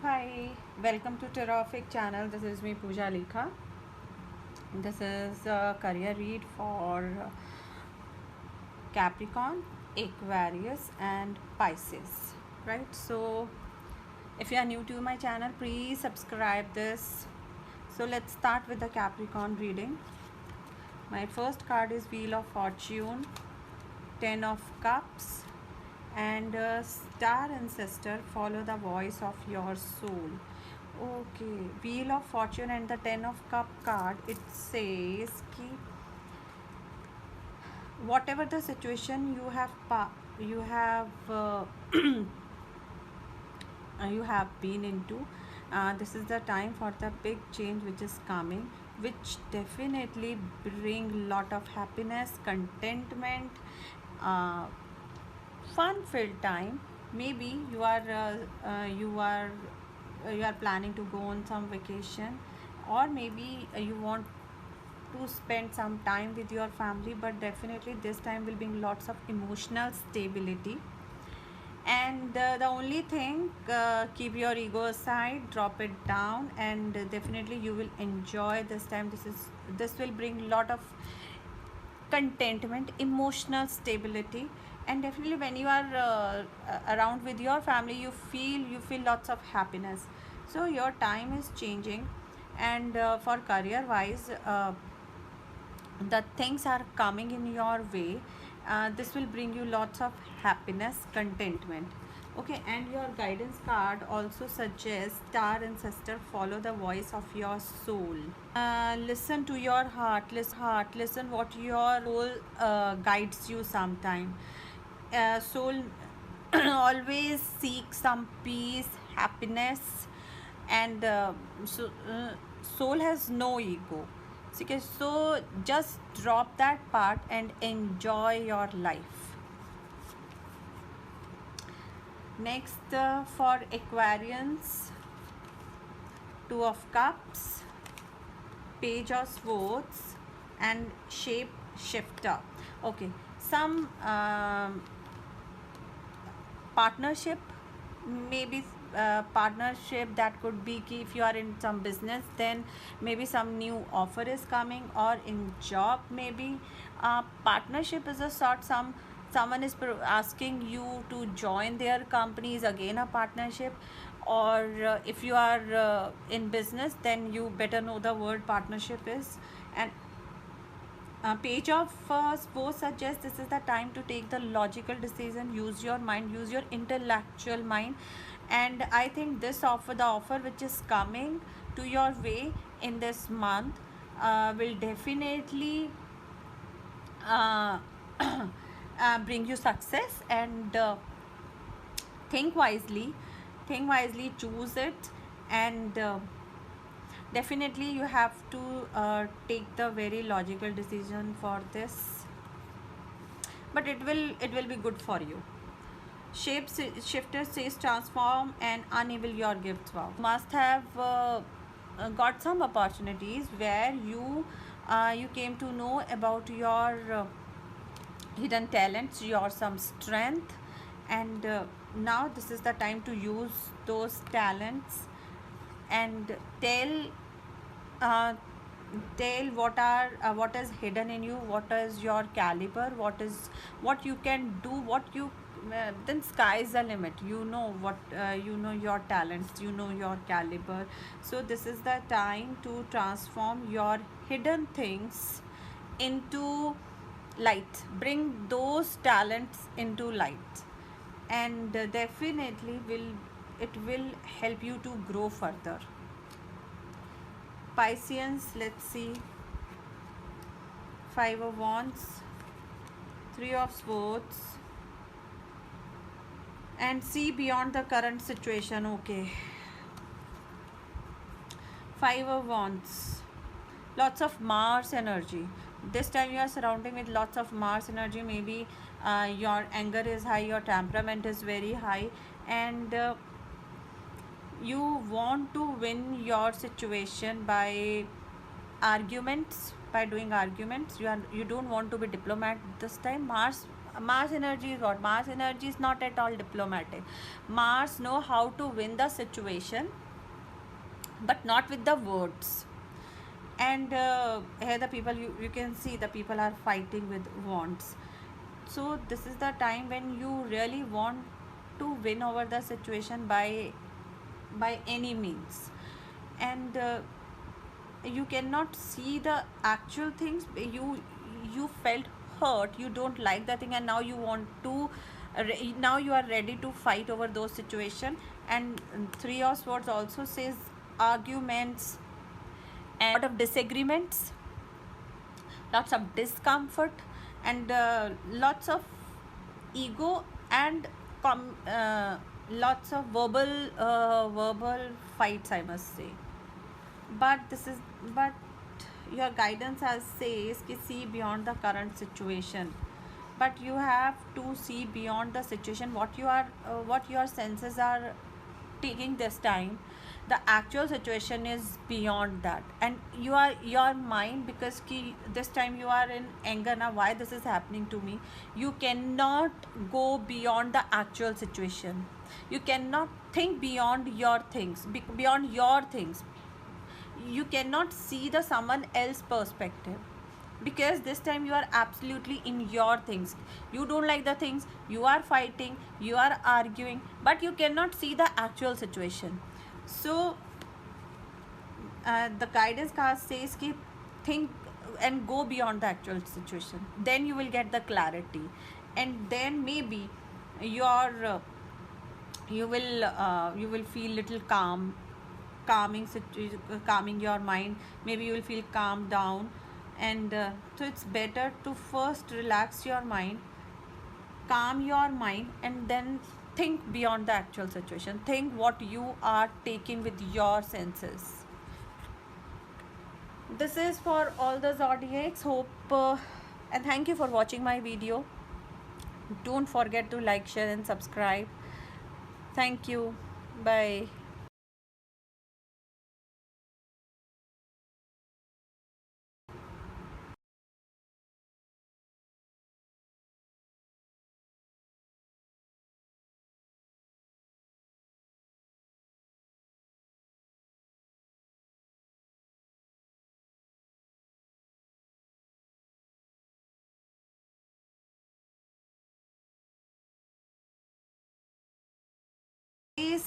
Hi, welcome to Terrific channel. This is me Pooja Likha. This is a career read for Capricorn, Aquarius, and Pisces. Right? So, if you are new to my channel, please subscribe this. So, let's start with the Capricorn reading. My first card is Wheel of Fortune, Ten of Cups, and Star Ancestor. Follow the voice of your soul. Okay, Wheel of Fortune and the Ten of Cup card, it says ki whatever the situation you have you have been into, this is the time for the big change which is coming, which definitely bring lot of happiness, contentment, uh, fun filled time. Maybe you are planning to go on some vacation, or maybe you want to spend some time with your family, but definitely this time will bring lots of emotional stability. And the only thing, keep your ego aside, drop it down, and definitely you will enjoy this time. This will bring lot of contentment, emotional stability, and definitely when you are around with your family, you feel lots of happiness. So your time is changing, and for career wise, the things are coming in your way. This will bring you lots of happiness, contentment. Okay, and your guidance card also suggests Star Ancestor. Follow the voice of your soul. Listen to your heart. Listen what your soul guides you sometime. Soul always seek some peace, happiness, and soul has no ego. Okay, so just drop that part and enjoy your life. Next, for Aquarians, Two of Cups, Page of Swords, and Shape Shifter. Okay, some partnership, maybe partnership that could be key. If you are in some business, then maybe some new offer is coming, or in job maybe partnership is a sort. Someone is asking you to join their companies, again a partnership. Or if you are in business, then you better know the word partnership is. And Page of Swords suggests this is the time to take the logical decision. Use your mind, use your intellectual mind, and I think the offer which is coming to your way in this month will definitely uh, bring you success. And think wisely, choose it, and definitely you have to take the very logical decision for this, but it will be good for you. Shifter says transform and unable your gifts. Wow, must have got some opportunities where you came to know about your hidden talents, your some strength, and now this is the time to use those talents, and uh, tell what is hidden in you, what is your caliber, what you can do, what you then sky is the limit. You know what you know your talents, you know your caliber. So this is the time to transform your hidden things into light, bring those talents into light, and definitely will help you to grow further. Pisceans, let's see. Five of Wands, Three of Swords, and see beyond the current situation. Okay. Five of Wands, lots of Mars energy. This time you are surrounding with lots of Mars energy. Maybe your anger is high, your temperament is very high, and you want to win your situation by arguments, by doing arguments. You don't want to be diplomat this time. Mars Mars energy is what? Mars energy is not at all diplomatic. Mars know how to win the situation, but not with the words. And here the people, you can see the people are fighting with wands. So this is the time when you really want to win over the situation by any means. And you cannot see the actual things. You felt hurt, you don't like the thing, and now you want to now you are ready to fight over those situation. And three of swords also says arguments and lot of disagreements, lots of discomfort, and lots of ego, and lots of verbal fights, I must say. But your guidance has says ki see beyond the current situation. But you have to see beyond the situation, what your senses are taking this time. The actual situation is beyond that, and your mind, because ki this time you are in anger. Now why this is happening to me? You cannot go beyond the actual situation. You cannot think beyond your things, beyond your things. You cannot see the someone else perspective, because this time you are absolutely in your things. You don't like the things, you are fighting, you are arguing, but you cannot see the actual situation. So the guidance card says ki think and go beyond the actual situation, then you will get the clarity. And then maybe your you will feel little calming your mind. Maybe you will feel calm down. And so it's better to first relax your mind, calm your mind, and then think beyond the actual situation. Think what you are taking with your senses. This is for all the zodiacs. Hope and thank you for watching my video. Don't forget to like, share and subscribe. Thank you. Bye. Please